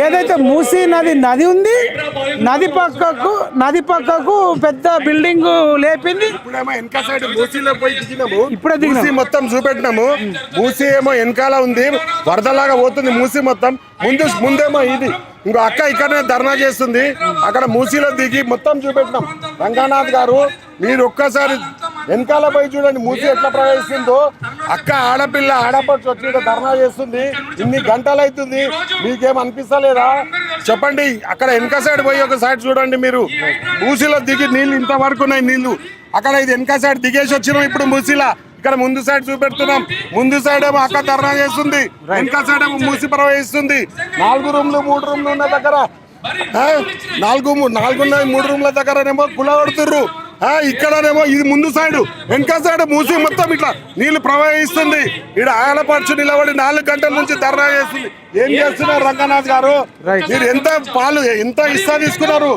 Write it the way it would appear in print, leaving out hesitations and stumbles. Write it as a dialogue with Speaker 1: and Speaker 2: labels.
Speaker 1: ఏదైతే మూసీ నది ఉంది, నది పక్కకు పెద్ద బిల్డింగ్ లేపింది.
Speaker 2: ఇప్పుడేమో వెనక సైడ్ మూసీలో పోయి దిగినాము,
Speaker 1: ఇప్పుడే
Speaker 2: మూసీ మొత్తం చూపెట్టినాము. మూసీ ఏమో వెనకాల ఉంది, వరదలాగా పోతుంది మూసీ మొత్తం. ముందేమో ఇది ఇంకో అక్క ఇక్కడనే ధర్నా చేస్తుంది, అక్కడ మూసీలో దిగి మొత్తం చూపెట్టినాం. రంగనాథ్ గారు మీరు ఒక్కసారి వెనకాల పోయి చూడండి మూసీ ఎట్లా ప్రవేశిస్తుందో. అక్క ఆడపిల్ల ఆడపడుచు వచ్చి ఇక్కడ ధర్నా చేస్తుంది, ఇన్ని గంటలు అవుతుంది, మీకేం అనిపిస్తలేదా చెప్పండి? అక్కడ వెనక సైడ్ పోయి ఒక సైడ్ చూడండి మీరు, మూసీలో దిగి నీళ్ళు ఇంతవరకు ఉన్నాయి నీళ్లు. అక్కడ ఇది వెనక సైడ్ దిగేసి వచ్చినాం ఇప్పుడు మూసీలా. ఇక్కడ ముందు సైడ్ చూపెడుతున్నాం, ముందు సైడ్ ఏమో అక్క ధర్నా చేస్తుంది, వెనక సైడ్ ఏమో మూసి ప్రవహిస్తుంది. 4 రూమ్లు 3 రూమ్లు ఉన్న దగ్గర 3 రూమ్ల దగ్గరనేమో కులగొడుతుర్రు. ఇక్కడనేమో ఇది ముందు సైడ్, వెనక సైడ్ మూసి మొత్తం ఇట్లా నీళ్లు ప్రవహిస్తుంది. ఇక్కడ ఆడపడుచు నిలబడి 4 గంటల నుంచి ధర్నా చేస్తుంది. ఏం చేస్తున్నారు రంగనాథ్ గారు? మీరు ఎంత ఇస్తా తీసుకున్నారు?